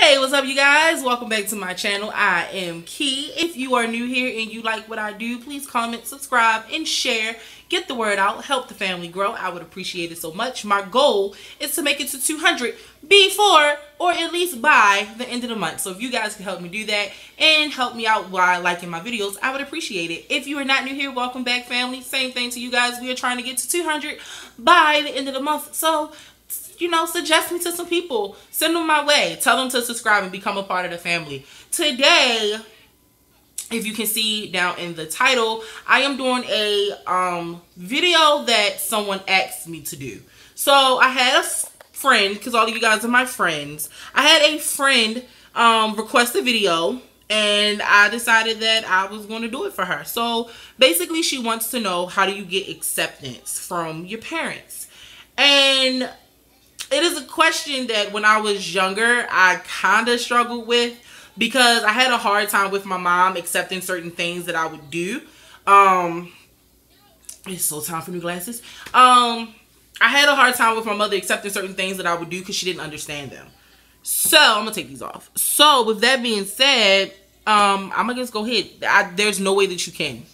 Hey, what's up you guys? Welcome back to my channel. I am Key. If you are new here and you like what I do, please comment, subscribe, and share. Get the word out. Help the family grow. I would appreciate it so much. My goal is to make it to 200 before or at least by the end of the month. So if you guys can help me do that and help me out while liking my videos, I would appreciate it. If you are not new here, welcome back family. Same thing to you guys. We are trying to get to 200 by the end of the month. So suggest me to some people. Send them my way. Tell them to subscribe and become a part of the family. Today, if you can see down in the title, I am doing a video that someone asked me to do. So I had a friend, because all of you guys are my friends. I had a friend request a video, and I decided that I was going to do it for her. So basically, she wants to know, how do you get acceptance from your parents? And it is a question that when I was younger, I kind of struggled with, because I had a hard time with my mom accepting certain things that I would do. It's so time for new glasses. I had a hard time with my mother accepting certain things that I would do because she didn't understand them. So I'm gonna take these off. So with that being said, I'm gonna just go ahead. There's no way that you can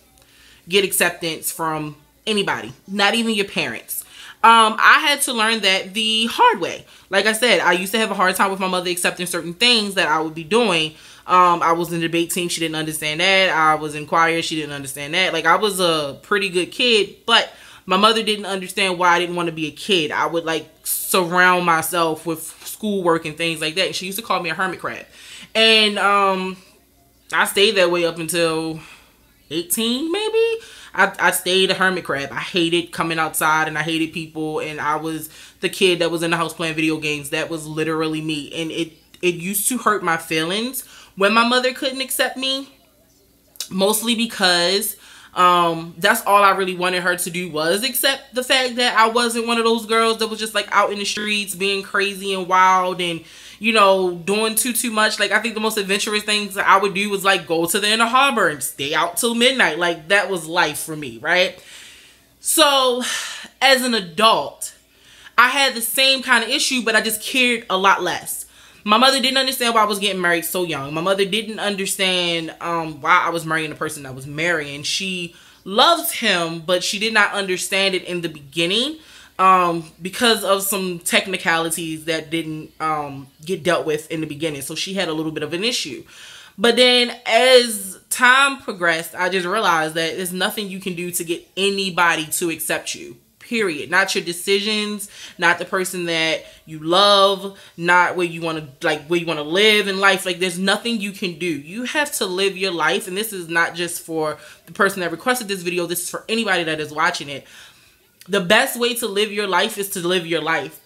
get acceptance from anybody, not even your parents. I had to learn that the hard way. Like I said, I used to have a hard time with my mother accepting certain things that I would be doing. I was in the debate team. She didn't understand that. I was in choir. She didn't understand that. Like, I was a pretty good kid, but my mother didn't understand why I didn't want to be a kid. I would, like, surround myself with schoolwork and things like that. And she used to call me a hermit crab. And I stayed that way up until 18, maybe. I stayed a hermit crab. I hated coming outside, and I hated people, and I was the kid that was in the house playing video games. That was literally me, and it used to hurt my feelings when my mother couldn't accept me, mostly because that's all I really wanted her to do, was accept the fact that I wasn't one of those girls that was just like out in the streets being crazy and wild and, you know, doing too much. Like, I think the most adventurous things that I would do was like go to the inner harbor and stay out till midnight. Like, that was life for me, right? So as an adult, I had the same kind of issue, but I just cared a lot less. My mother didn't understand why I was getting married so young. My mother didn't understand why I was marrying the person I was marrying. She loved him, but she did not understand it in the beginning because of some technicalities that didn't get dealt with in the beginning. So she had a little bit of an issue. But then as time progressed, I just realized that there's nothing you can do to get anybody to accept you. Period. Not your decisions, not the person that you love, not where you want to live in life. Like, there's nothing you can do. You have to live your life, and this is not just for the person that requested this video. This is for anybody that is watching it. The best way to live your life is to live your life.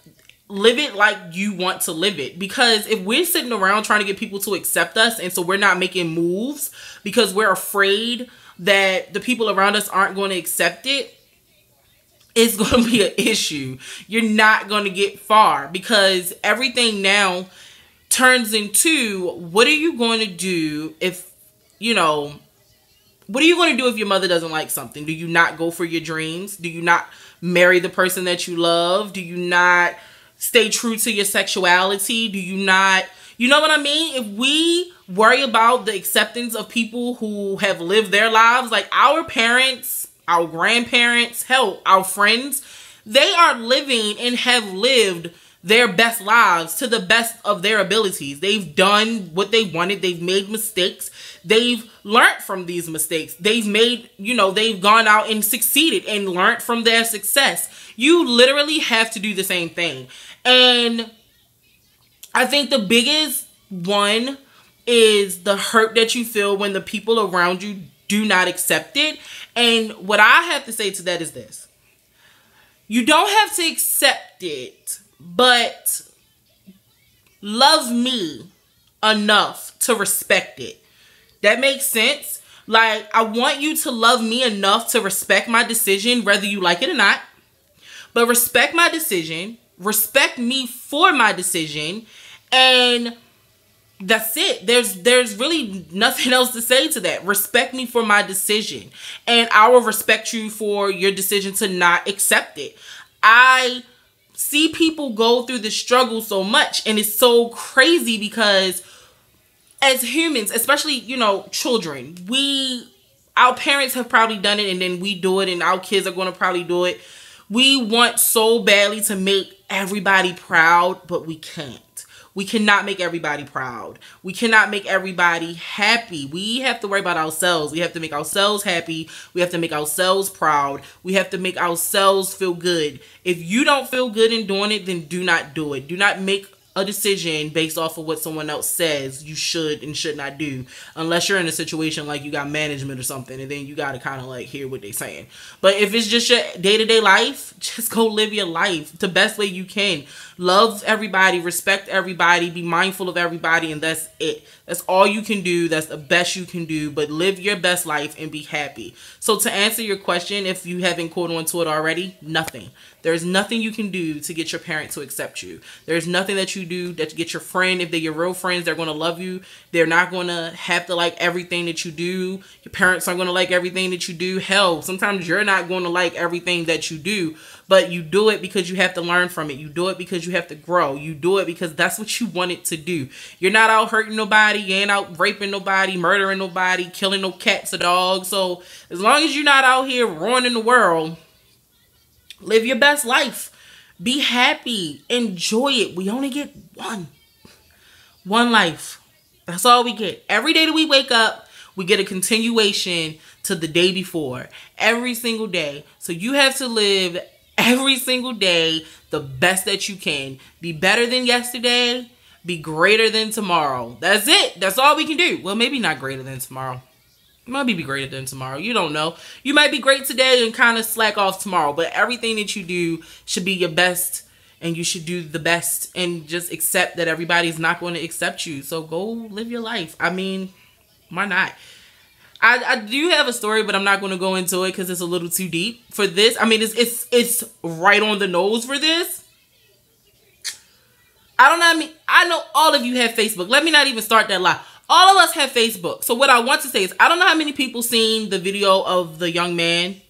Live it like you want to live it. Because if we're sitting around trying to get people to accept us, and so we're not making moves because we're afraid that the people around us aren't going to accept it, it's going to be an issue. You're not going to get far, because everything now turns into, what are you going to do if, what are you going to do if your mother doesn't like something? Do you not go for your dreams? Do you not marry the person that you love? Do you not stay true to your sexuality? Do you not, you know what I mean? If we worry about the acceptance of people who have lived their lives, like our parents, our grandparents, hell, our friends, they are living and have lived their best lives to the best of their abilities. They've done what they wanted. They've made mistakes. They've learned from these mistakes. They've made, they've gone out and succeeded and learned from their success. You literally have to do the same thing. And I think the biggest one is the hurt that you feel when the people around you do not accept it. And what I have to say to that is this: you don't have to accept it, but love me enough to respect it. That makes sense? Like, I want you to love me enough to respect my decision, whether you like it or not. But respect my decision, respect me for my decision, and that's it. There's really nothing else to say to that. Respect me for my decision, and I will respect you for your decision to not accept it. I see people go through the struggle so much. And it's so crazy because as humans, especially, you know, children, our parents have probably done it, and then we do it, and our kids are going to probably do it. We want so badly to make everybody proud, but we can't. We cannot make everybody proud. We cannot make everybody happy. We have to worry about ourselves. We have to make ourselves happy. We have to make ourselves proud. We have to make ourselves feel good. If you don't feel good in doing it, then do not do it. Do not make a decision based off of what someone else says you should and should not do, unless you're in a situation like you got management or something, and then you got to kind of like hear what they're saying. But if it's just your day-to-day life, just go live your life the best way you can. Love everybody, respect everybody, be mindful of everybody, and that's it. That's all you can do. That's the best you can do, but live your best life and be happy. So to answer your question, if you haven't caught on to it already, nothing. There's nothing you can do to get your parent to accept you. There's nothing that you do that to get your friend, if they're your real friends, they're going to love you. They're not going to have to like everything that you do. Your parents aren't going to like everything that you do. Hell, sometimes you're not going to like everything that you do, but you do it because you have to learn from it. You do it because you have to grow. You do it because that's what you want it to do. You're not out hurting nobody. You ain't out raping nobody, murdering nobody, killing no cats or dogs. So as long as you're not out here ruining the world, live your best life. Be happy. Enjoy it. We only get one life. That's all we get. Every day that we wake up, we get a continuation to the day before. Every single day. So you have to live every single day the best that you can. Be better than yesterday. Be greater than tomorrow. That's it. That's all we can do. Well, maybe not greater than tomorrow. Maybe be greater than tomorrow. You don't know. You might be great today and kind of slack off tomorrow. But everything that you do should be your best. And you should do the best. And just accept that everybody's not going to accept you. So go live your life. I mean, why not? I do have a story, but I'm not going to go into it because it's a little too deep for this. I mean, it's right on the nose for this. I don't know. I mean, I know all of you have Facebook. Let me not even start that lie. All of us have Facebook. So what I want to say is, I don't know how many people seen the video of the young man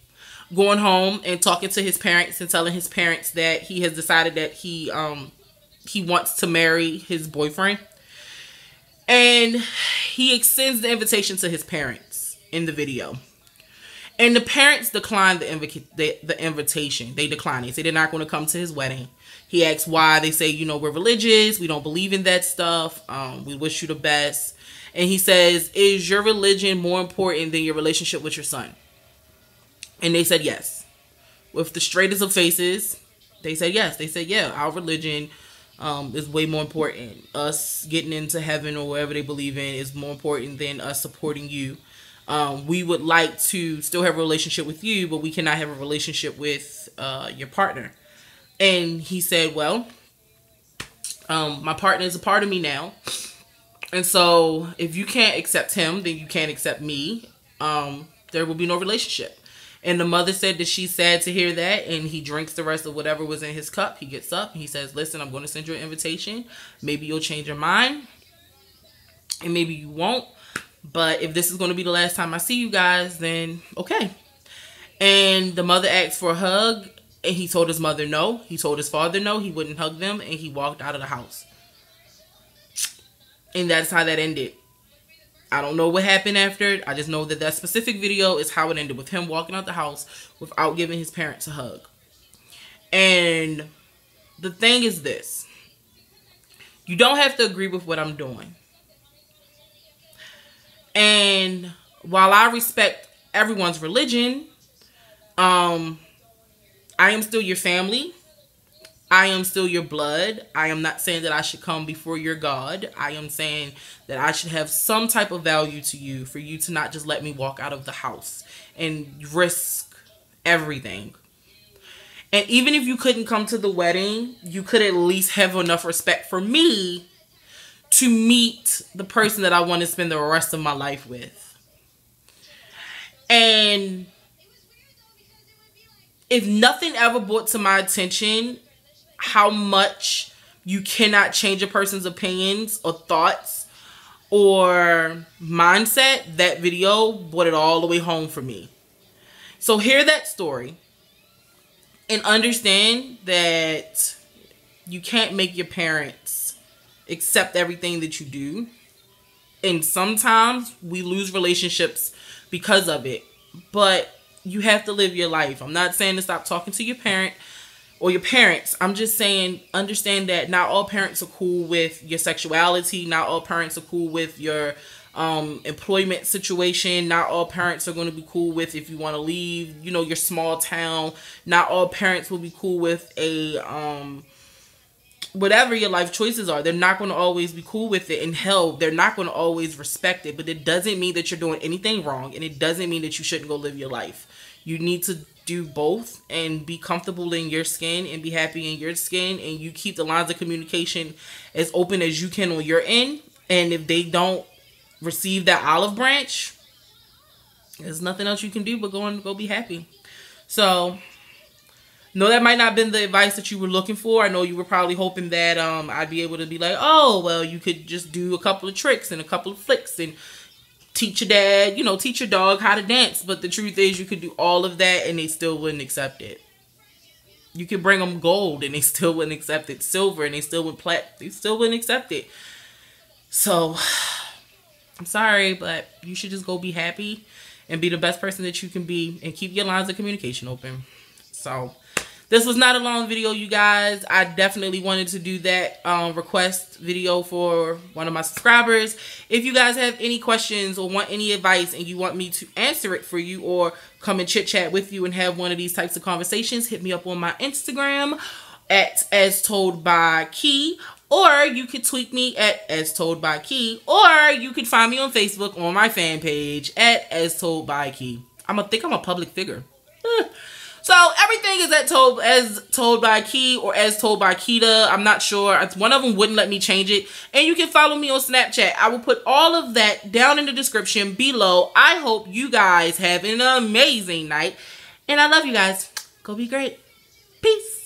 going home and talking to his parents and telling his parents that he has decided that he wants to marry his boyfriend. And he extends the invitation to his parents in the video. And the parents declined the invitation. They declined. They said they're not going to come to his wedding. He asked why. They say, you know, we're religious. We don't believe in that stuff. We wish you the best. And he says, is your religion more important than your relationship with your son? And they said yes. With the straightest of faces, they said yes. They said, yeah, our religion is way more important. Us getting into heaven or wherever they believe in is more important than us supporting you. We would like to still have a relationship with you, but we cannot have a relationship with your partner. And he said, well, my partner is a part of me now. And so if you can't accept him, then you can't accept me. There will be no relationship. And the mother said that she's sad to hear that. And he drinks the rest of whatever was in his cup. He gets up and he says, listen, I'm going to send you an invitation. Maybe you'll change your mind. And maybe you won't. But if this is going to be the last time I see you guys, then okay. And the mother asked for a hug. And he told his mother no. He told his father no. He wouldn't hug them. And he walked out of the house. And that's how that ended. I don't know what happened after. I just know that that specific video is how it ended, with him walking out the house without giving his parents a hug. And the thing is this. You don't have to agree with what I'm doing. And while I respect everyone's religion, I am still your family. I am still your blood. I am not saying that I should come before your God. I am saying that I should have some type of value to you for you to not just let me walk out of the house and risk everything. And even if you couldn't come to the wedding, you could at least have enough respect for me to meet the person that I want to spend the rest of my life with. And if nothing ever brought to my attention how much you cannot change a person's opinions or thoughts or mindset, that video brought it all the way home for me. So hear that story and understand that you can't make your parents accept everything that you do. And sometimes we lose relationships because of it. But you have to live your life. I'm not saying to stop talking to your parent or your parents. I'm just saying, understand that not all parents are cool with your sexuality. Not all parents are cool with your employment situation. Not all parents are going to be cool with if you want to leave, you know, your small town. Not all parents will be cool with a whatever your life choices are. They're not going to always be cool with it. And hell, they're not going to always respect it. But it doesn't mean that you're doing anything wrong, and it doesn't mean that you shouldn't go live your life. You need to do both and be comfortable in your skin and be happy in your skin, and you keep the lines of communication as open as you can on your end. And if they don't receive that olive branch, there's nothing else you can do but go be happy. So no, that might not have been the advice that you were looking for. I know you were probably hoping that I'd be able to be like, oh, well, you could just do a couple of tricks and a couple of flicks and teach your dad, you know, teach your dog how to dance. But the truth is, you could do all of that and they still wouldn't accept it. You could bring them gold and they still wouldn't accept it. Silver and they still wouldn't accept it. So I'm sorry, but you should just go be happy and be the best person that you can be and keep your lines of communication open. So this was not a long video, you guys. I definitely wanted to do that request video for one of my subscribers. If you guys have any questions or want any advice and you want me to answer it for you or come and chit chat with you and have one of these types of conversations, hit me up on my Instagram at As Told by Key, or you could tweet me at As Told by Key, or you could find me on Facebook on my fan page at As Told by Key. I think I'm a public figure. So everything is As Told by Key or As Told by Keita. I'm not sure. One of them wouldn't let me change it. And you can follow me on Snapchat. I will put all of that down in the description below. I hope you guys have an amazing night. And I love you guys. Go be great. Peace.